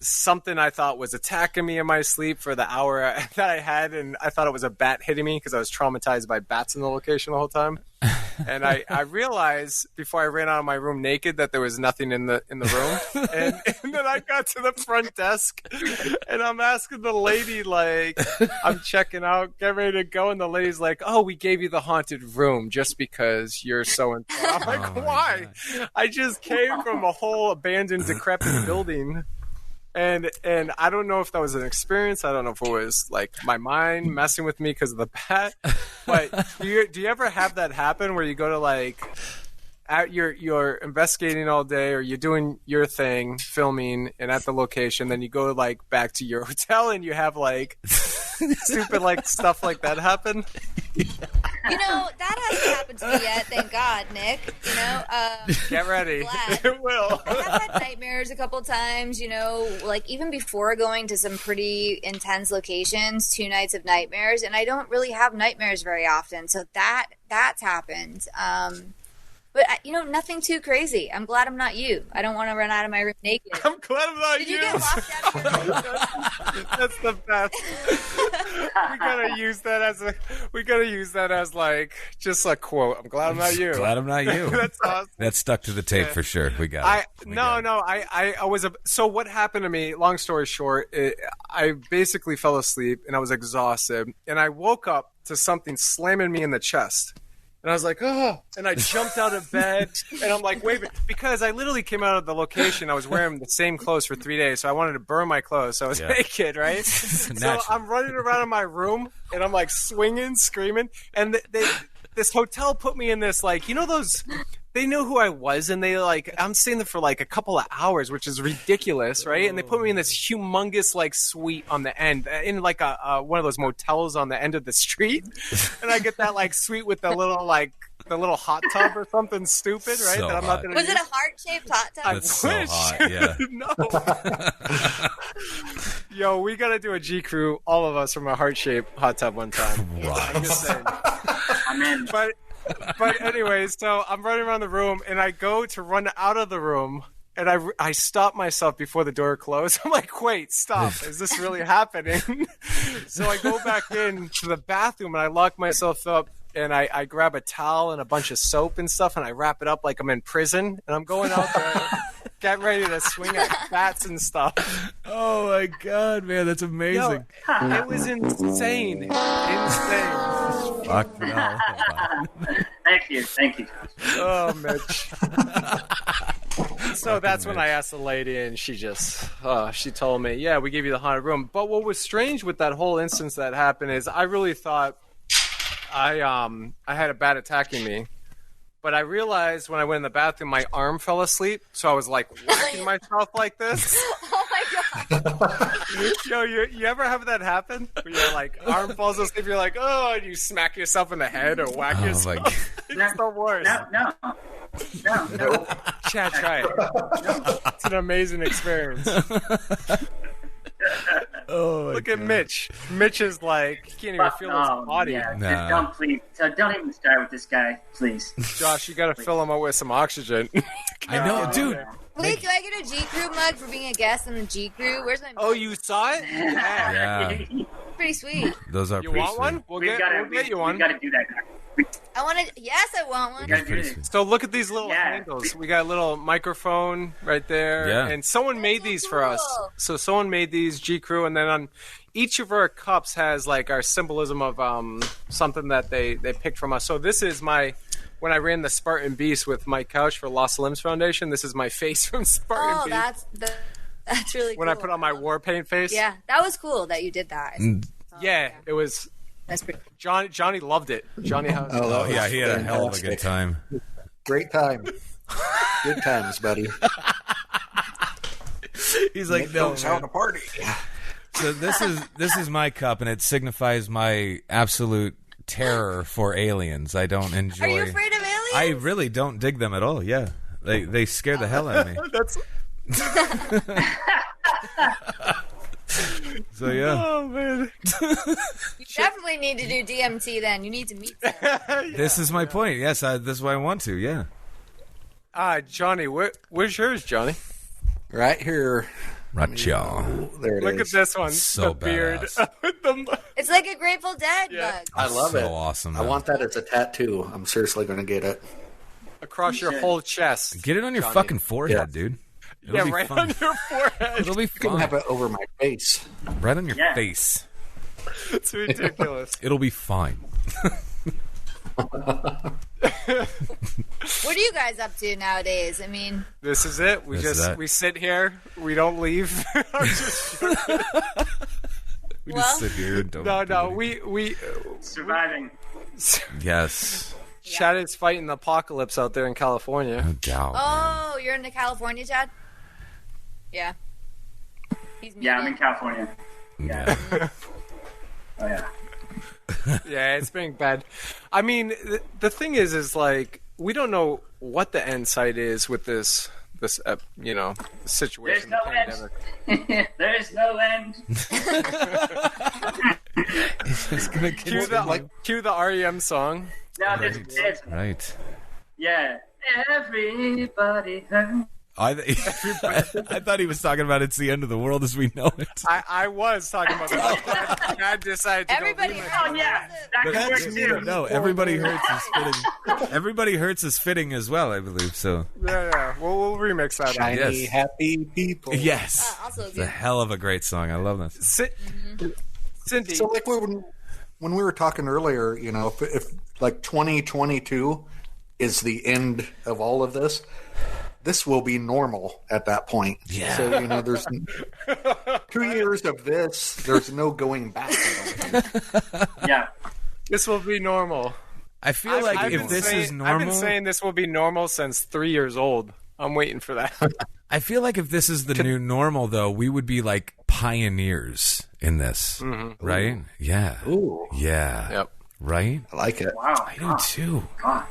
something I thought was attacking me in my sleep for the hour that I had, and I thought it was a bat hitting me because I was traumatized by bats in the location the whole time. And I realized before I ran out of my room naked that there was nothing in the room. And then I got to the front desk, and I'm asking the lady, like, I'm checking out, get ready to go, and the lady's like, "Oh, we gave you the haunted room just because you're so in." I'm like, "Why? I just came from a whole abandoned, decrepit building." And I don't know if that was an experience. I don't know if it was like my mind messing with me because of the bat. But do you ever have that happen where you go to like you're investigating all day, or you're doing your thing, filming, and at the location, then you go like back to your hotel and you have like stupid like stuff like that happen? You know, that hasn't happened to me yet, thank God, Nick. You know, get ready. It will. I've had nightmares a couple times, you know, like even before going to some pretty intense locations, 2 nights of nightmares, and I don't really have nightmares very often, so that's happened. But nothing too crazy. I'm glad I'm not you. I don't want to run out of my room naked. I'm glad I'm not Did you get locked out of your room? That's the best. We gotta use that as like just a quote. I'm glad I'm not you. Glad I'm not you. That's awesome. That stuck to the tape for sure. We got it. I was so what happened to me, long story short, I basically fell asleep and I was exhausted and I woke up to something slamming me in the chest. And I was like, oh, and I jumped out of bed and I'm like, wait, because I literally came out of the location. I was wearing the same clothes for 3 days. So I wanted to burn my clothes. So I was naked, right? So I'm running around in my room and I'm like swinging, screaming. And this hotel put me in this, like, they knew who I was, and they I'm staying there for like a couple of hours, which is ridiculous, right? And they put me in this humongous like suite on the end, in like a one of those motels on the end of the street, and I get that like suite with the little hot tub or something stupid, right? So that I'm not gonna Was use. it a heart-shaped hot tub? That's so hot, yeah. No. Yo, we gotta do a G Crew, all of us, from a heart-shaped hot tub one time. I'm just saying. I'm in. But anyways, so I'm running around the room, and I go to run out of the room, and I stop myself before the door closed. I'm like, wait, stop. Is this really happening? So I go back in to the bathroom, and I lock myself up, and I grab a towel and a bunch of soap and stuff, and I wrap it up like I'm in prison, and I'm going out there, getting ready to swing at bats and stuff. Oh, my God, man. That's amazing. Yo, it was insane. Fuck no. Thank you, Josh. Oh, Mitch. So that's when I asked the lady, and she just, she told me, yeah, we gave you the haunted room. But what was strange with that whole instance that happened is I really thought I had a bat attacking me. But I realized when I went in the bathroom, my arm fell asleep. So I was like whacking myself like this. Oh my God. Yo, you ever have that happen? Where your like arm falls asleep, you're like, oh, and you smack yourself in the head or whack yourself. My God. It's the worst. No. Chad, try it. It's an amazing experience. Oh, Look at Mitch. Mitch is like, he can't even feel his body. Yeah. Nah. Don't even start with this guy, please. Josh, you gotta fill him up with some oxygen. I know, dude. Wait, do I get a G Crew mug for being a guest on the G Crew? Where's my mug? Oh, you saw it? Yeah. Pretty sweet. Those are You pretty want one? sweet. We'll We get you one. gotta do that now. I want to. Yes, I want one. We gotta do Pretty this. sweet. So look at these little Yeah. handles. We got a little microphone right there. Yeah. And someone made so these for us. cool. So someone made these, G Crew, and then on each of our cups has like our symbolism of something that they picked from us. So this is when I ran the Spartan Beast with Mike Couch for Lost Limbs Foundation, this is my face from Spartan Oh, Beast. that's really cool. When I put on my war paint face. Yeah, that was cool that you did that. Yeah, it was. That's pretty. Johnny loved it. Johnny has. Oh, yeah, he had a hell of a good time. Great time. Good times, buddy. He's like, Nick no, goes out man. a party. So this is my cup, and it signifies my absolute terror for aliens. I don't enjoy. Are you afraid of aliens? I really don't dig them at all. Yeah, they scare the hell out of me. That's. So yeah, Oh man. You definitely need to do DMT. Then you need to meet them. this is my point. Yes, this is why I want to. Yeah. Johnny, where's yours, Johnny? Right here. Racha. There it is. Look at this one. So the beard. badass. With the- It's like a Grateful Dead Yeah. mug. I love so it. awesome. I man. want that as a tattoo. I'm seriously going to get it. across your whole chest. Get it on your Johnny. fucking forehead, Yeah. dude. It'll Yeah, be right fun. on your forehead. It'll be You can fun. have it over my face. Right on your Yeah. face. It's ridiculous. It'll be fine. What are you guys up to nowadays? I mean, This is it. We sit here. We don't leave. I'm just- We Well- just sit here and don't. no, do no. anything. We Surviving. Yes. Chad is fighting the apocalypse out there in California. No doubt. man. oh, you're in California, Chad? Yeah. He's Yeah, I'm in muted. California. Yeah. Oh yeah. Yeah, it's being bad. I mean, the thing is like we don't know what the end sight is with this situation. There's no the pandemic. end. There's no end. It's gonna Cue the REM song. No, there's Right. yeah, Everybody hurts. I thought he was talking about It's the End of the World as We Know It. I was talking about that. I decided to Everybody go remix hurts. Oh yeah, that could work too. No, Everybody Hurts is fitting. Everybody Hurts is fitting as well, I believe. So Yeah. We'll remix that. Shiny, Yes. happy people. yes, Also it's a hell of a great song. I love that. Cindy. So, like, when we were talking earlier, you know, if like 2022 is the end of all of this will be normal at that point. Yeah. So, you know, there's 2 years of this. There's no going back. I don't think. Yeah. This will be normal. I feel like I've if been this saying- is normal, I've been saying this will be normal since 3 years old. I'm waiting for that. I feel like if this is the new normal, though, we would be like pioneers in this, right? Yeah. Ooh, Yeah. Yep. Right? I like it. Wow. I do too. God.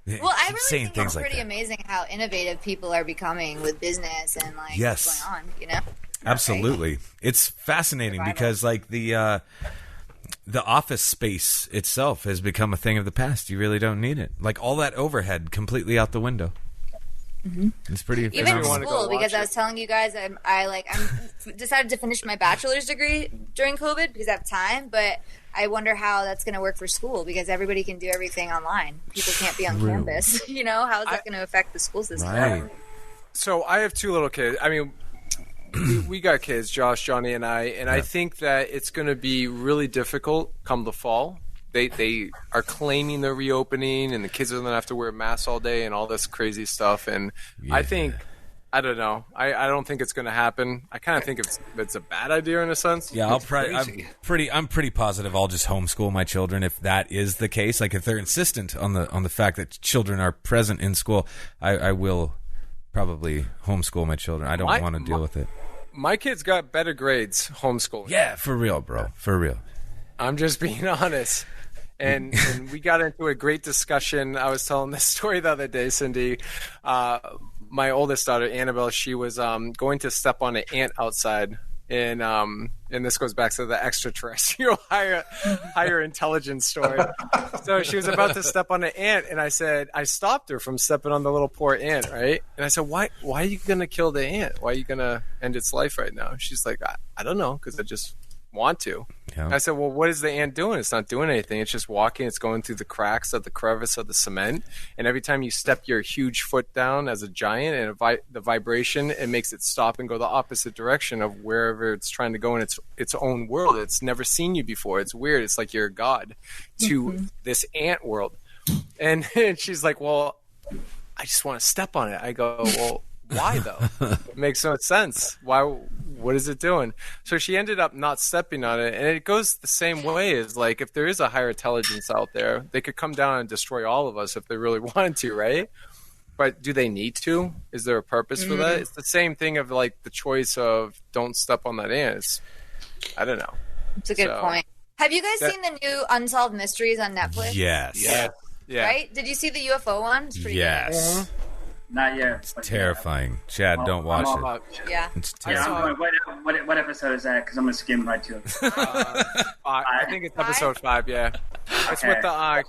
Yeah, Well, I keep really saying think things it's like pretty that. amazing how innovative people are becoming with business and like Yes. what's going on, you know? Absolutely. It's fascinating because like the office space itself has become a thing of the past. You really don't need it. Like all that overhead completely out the window. It's pretty Even in wanna phenomenal. go school, because watch I was telling you guys, I'm decided to finish my bachelor's degree during COVID because I have time, but I wonder how that's going to work for school because everybody can do everything online. People can't be on campus. You know, how is that going to affect the school system? Right. So I have two little kids. I mean, we got kids, Josh, Johnny, and I. And I think that it's going to be really difficult come the fall. They are claiming they're reopening, and the kids are going to have to wear masks all day and all this crazy stuff. And I think, I don't know. I don't think it's going to happen. I kind of think it's a bad idea in a sense. Yeah, crazy. I'm pretty positive I'll just homeschool my children if that is the case. Like if they're insistent on the fact that children are present in school, I will probably homeschool my children. I don't want to deal with it. My kids got better grades homeschooling. Yeah, for real, bro. For real. I'm just being honest. And we got into a great discussion. I was telling this story the other day, Cindy. My oldest daughter, Annabelle, she was going to step on an ant outside. And this goes back to the extraterrestrial higher intelligence story. So she was about to step on an ant, and I stopped her from stepping on the little poor ant, right? And I said, why are you going to kill the ant? Why are you going to end its life right now? She's like, I don't know, because I just want to. Yeah. I said, well, what is the ant doing? It's not doing anything. It's just walking. It's going through the cracks of the crevice of the cement. And every time you step your huge foot down as a giant and the vibration, it makes it stop and go the opposite direction of wherever it's trying to go in its own world. It's never seen you before. It's weird. It's like you're a god to this ant world. And she's like, well, I just want to step on it. I go, well, why though? It makes no sense. Why? What is it doing? So she ended up not stepping on it, and it goes the same way as like if there is a higher intelligence out there, they could come down and destroy all of us if they really wanted to, right? But do they need to? Is there a purpose for that? It's the same thing of like the choice of don't step on that ant. I don't know. It's a good point. Have you guys seen the new Unsolved Mysteries on Netflix? Yes. Yeah. Right? Did you see the UFO one? It's pretty Yes. Not yet. It's terrifying. Chad, don't watch it. good. Yeah. It's Yeah, terrifying. what episode is that? Because I'm going to skim right to it. I think it's episode 5. Yeah, it's with the.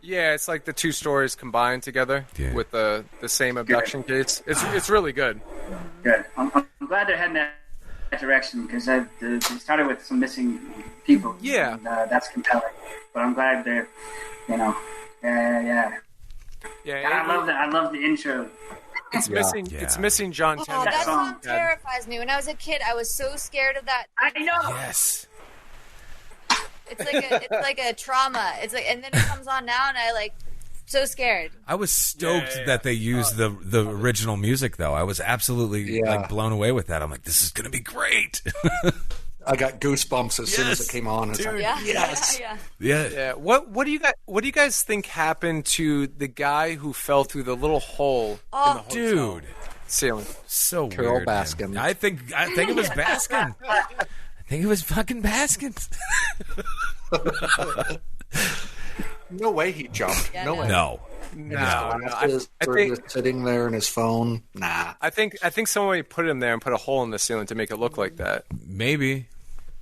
Yeah, it's like the two stories combined together with the same abduction case. It's really good. Good. I'm glad they're heading that direction because they started with some missing people. Yeah. And, that's compelling. But I'm glad they're, yeah. Yeah, I love the intro. it's missing. Yeah. It's missing John Oh, Tennant. that song. song terrifies me. When I was a kid, I was so scared of that. I know. Yes. It's like a trauma. It's like, and then it comes on now, and I so scared. I was stoked that they used the original music, though. I was absolutely blown away with that. I'm like, this is going to be great. I got goosebumps as soon as it came on. It's like, Yeah. yes. Yeah. Yeah. What do you guys think happened to the guy who fell through the little hole in the hotel Dude. ceiling? So Carol weird. man. Baskin. I think it was Baskin. I think it was fucking Baskins. No way he jumped. Yeah, no no. way. No. No. Just sitting there in his phone. Nah. I think somebody put him there and put a hole in the ceiling to make it look like that. Maybe.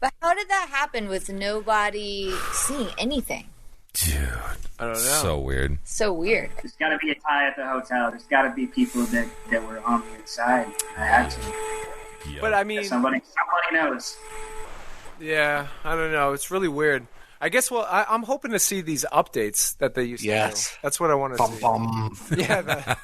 But how did that happen with nobody seeing anything? Dude, I don't know. so weird. So weird. There's got to be a tie at the hotel. There's got to be people that were on the inside. I had to. Yep. But I mean, Somebody knows. yeah, I don't know. It's really weird. I guess. Well, I'm hoping to see these updates that they used to do. That's what I want to see. Yeah, the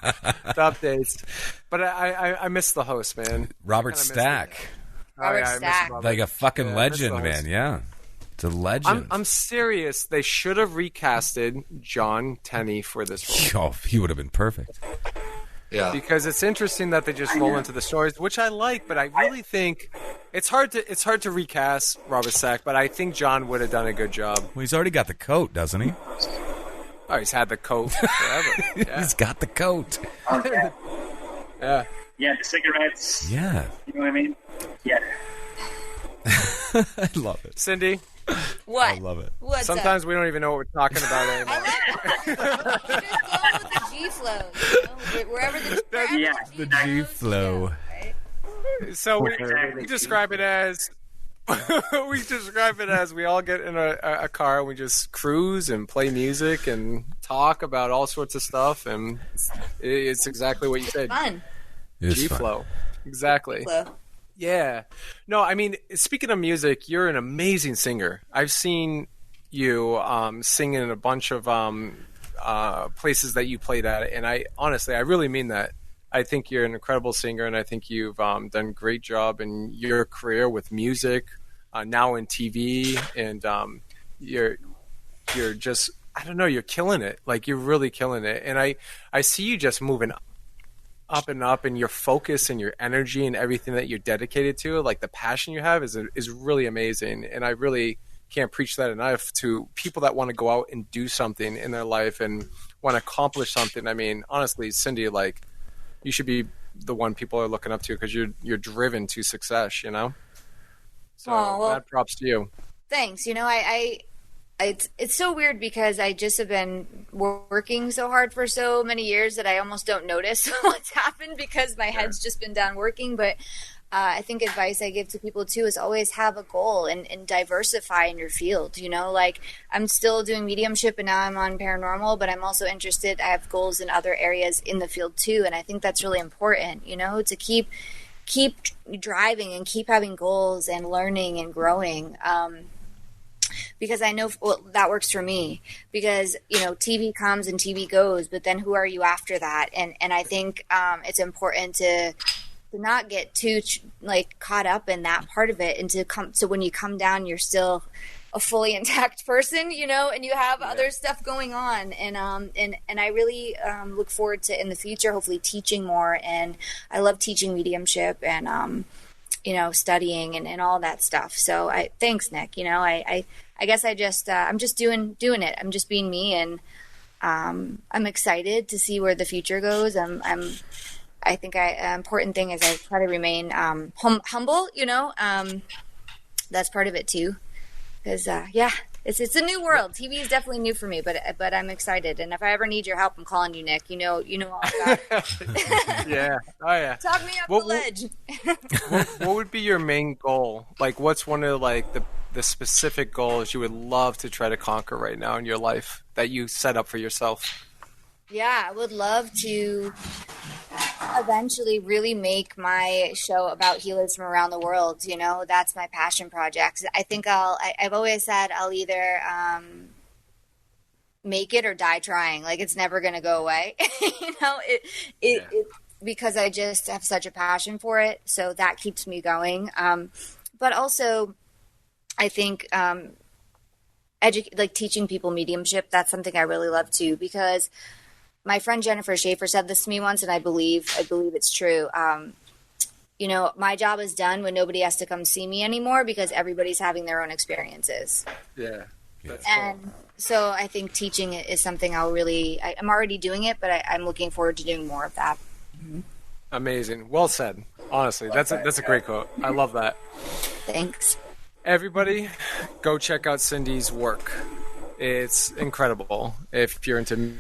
updates. But I miss the host, man. Robert Stack. Robert I miss Stack. Robert. Like a fucking Yeah, I miss legend, the host. man. Yeah. It's a legend. I'm serious. They should have recasted John Tenney for this role. Oh, he would have been perfect. Yeah. Because it's interesting that they just roll into the stories, which I like, but I really think it's hard to recast Robert Stack, but I think John would have done a good job. Well, he's already got the coat, doesn't he? Oh, he's had the coat forever. Yeah. He's got the coat. Okay. Yeah. Yeah, the cigarettes. Yeah. You know what I mean? Yeah. I love it. Cindy, What? I love it. What's sometimes we don't even know what we're talking about up? anymore. Just go with the G flow. You know? Wherever The G flow. Right? So we Exactly. describe it as we all get in a car and we just cruise and play music and talk about all sorts of stuff, and it's exactly what you said. Fun. It's G fun. flow. Exactly. Flow. Yeah. No, I mean, speaking of music, you're an amazing singer. I've seen you sing in a bunch of places that you played at, and I really mean that. I think you're an incredible singer, and I think you've done a great job in your career with music, now in TV, and you're just, I don't know, you're killing it. Like, you're really killing it. And I see you just moving up and up, and your focus and your energy and everything that you're dedicated to, like the passion you have is really amazing. And I really can't preach that enough to people that want to go out and do something in their life and want to accomplish something. I mean, honestly, Cindy, like, you should be the one people are looking up to because you're driven to success, you know? So that props to you. Thanks. You know, it's so weird because I just have been working so hard for so many years that I almost don't notice what's happened because my head's just been down working. But I think advice I give to people too is always have a goal and diversify in your field. You know, like I'm still doing mediumship and now I'm on paranormal, but I'm also interested. I have goals in other areas in the field too. And I think that's really important, you know, to keep driving and keep having goals and learning and growing. Because I know that works for me because, you know, TV comes and TV goes, but then who are you after that? And I think it's important to not get too like caught up in that part of it and so when you come down, you're still a fully intact person, you know, and you have other stuff going on. And I really look forward to in the future, hopefully teaching more. And I love teaching mediumship and, you know, studying and all that stuff. So thanks, Nick. You know, I guess I just, I'm just doing it. I'm just being me. And I'm excited to see where the future goes. I think important thing is I try to remain humble, you know, that's part of it too. Because, it's a new world. TV is definitely new for me, but I'm excited. And if I ever need your help, I'm calling you, Nick. You know all about it. Yeah. Oh, yeah. Talk me up the ledge. What would be your main goal? Like, what's one of like the specific goals you would love to try to conquer right now in your life that you set up for yourself? Yeah, I would love to eventually really make my show about healers from around the world. You know, that's my passion project. I think I've always said I'll either make it or die trying. Like, it's never going to go away. You know, it because I just have such a passion for it. So that keeps me going. But also, I think like teaching people mediumship, that's something I really love too, because my friend Jennifer Schaefer said this to me once, and I believe it's true. You know, my job is done when nobody has to come see me anymore because everybody's having their own experiences. Yeah. And so I think teaching is something I'm already doing it, but I'm looking forward to doing more of that. Mm-hmm. Amazing. Well said. Honestly, that's a great quote. I love that. Thanks. Everybody, go check out Cindy's work. It's incredible. If you're into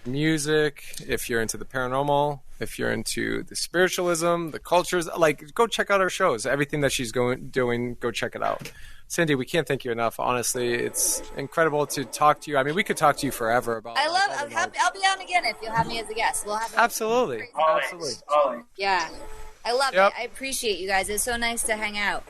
music, if you're into the paranormal, if you're into the spiritualism, the cultures, like, go check out her shows. Everything that she's doing, go check it out. Cindy, we can't thank you enough. Honestly, it's incredible to talk to you. I mean, we could talk to you forever about. I'll be on again if you'll have me as a guest. We'll have absolutely. Always. Yeah, I love it. I appreciate you guys. It's so nice to hang out.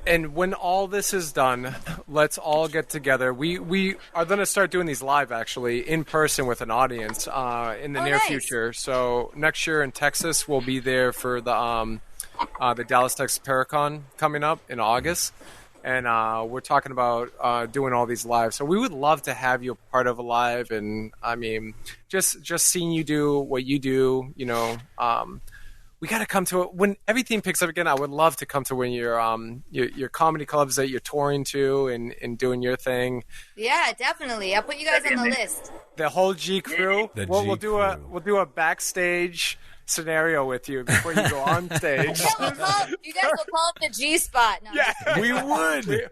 And when all this is done, let's all get together. We are going to start doing these live, actually, in person with an audience in the near future. So next year in Texas, we'll be there for the Dallas, Texas Paracon coming up in August. And we're talking about doing all these live. So we would love to have you a part of a live. And, I mean, just seeing you do what you do, you know, we got to come to it when everything picks up again. I would love to come to when your comedy clubs that you're touring to and doing your thing. Yeah, definitely. I'll put you guys on the list. The whole G crew. We'll do a backstage scenario with you before you go on stage. You guys will call it the G spot. No, yeah, we would.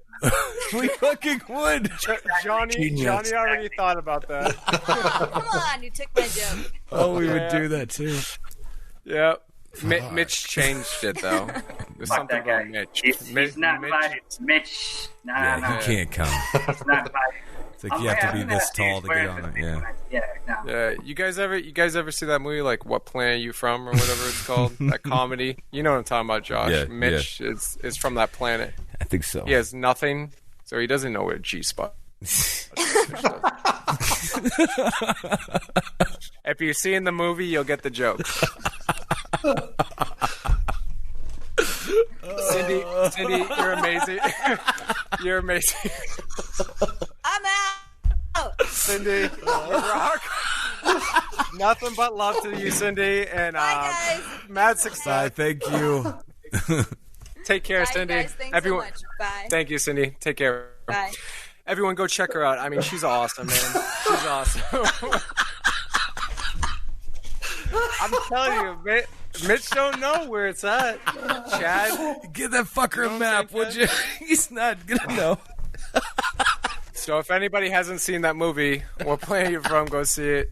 We fucking would. Johnny already thought about that. Oh, come on, you took my joke. Oh, we would do that too. Yeah. Mitch changed it, though. There's something about Mitch. He's not invited. Mitch. Nah. He can't come. He's not invited. It's like you have to be this tall to get on it. Yeah. You guys ever see that movie, like What Planet Are You From or whatever it's called? That comedy. You know what I'm talking about, Josh. Yeah, Mitch is from that planet. I think so. He has nothing, so he doesn't know where G spot. If you see in the movie, you'll get the joke. Cindy, you're amazing. You're amazing. I'm out. Cindy, you rock. Nothing but love to you, Cindy, and bye, guys. mad success. Bye, thank you. Take care, bye, Cindy. Guys. Thanks Everyone, so much. Bye. Thank you, Cindy. Take care. Bye. Everyone, go check her out. I mean, she's awesome, man. She's awesome. I'm telling you, Mitch don't know where it's at. Chad, give that fucker a map, would you? He's not gonna know. So if anybody hasn't seen that movie, What Planet You're From, go see it.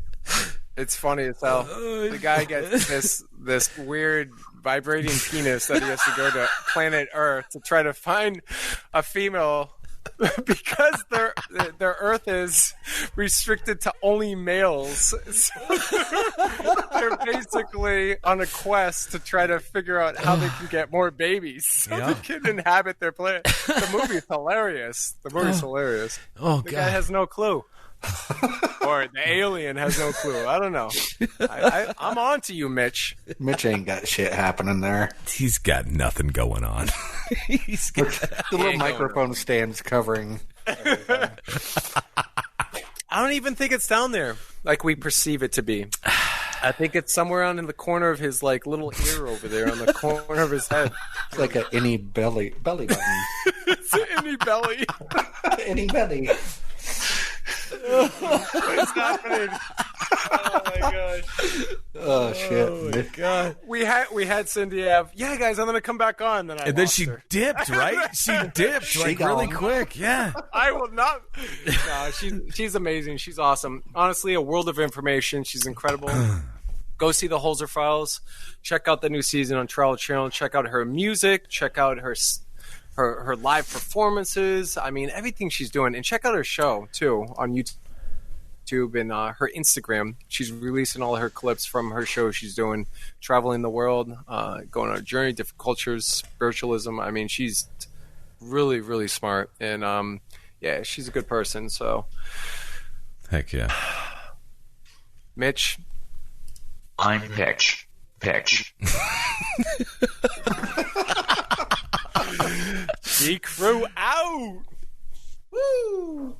It's funny as hell. The guy gets this weird vibrating penis that he has to go to planet Earth to try to find a female because their Earth is restricted to only males. So they're basically on a quest to try to figure out how they can get more babies so they can inhabit their planet. The movie's hilarious. Oh, the guy has no clue. Or the alien has no clue. I don't know. I'm on to you, Mitch. Mitch ain't got shit happening there. He's got nothing going on. He's got the little microphone stands covering everything. I don't even think it's down there like we perceive it to be. I think it's somewhere on in the corner of his like little ear over there on the corner of his head. It's like an any belly button. It's an any belly. Any belly. What's happening? Oh my gosh! Oh shit! Oh my god! We had Cindy have. Yeah, guys, I'm gonna come back on. Then she dipped, right? She dipped really quick. Yeah. I will not. No, she's amazing. She's awesome. Honestly, a world of information. She's incredible. Go see the Holzer Files. Check out the new season on Travel Channel. Check out her music. Check out her live performances. I mean, everything she's doing. And check out her show, too, on YouTube and her Instagram. She's releasing all her clips from her show she's doing, traveling the world, going on a journey, different cultures, spiritualism. I mean, she's really, really smart. And, yeah, she's a good person. So, heck yeah. Mitch. I'm Pitch. G Crew out. Woo!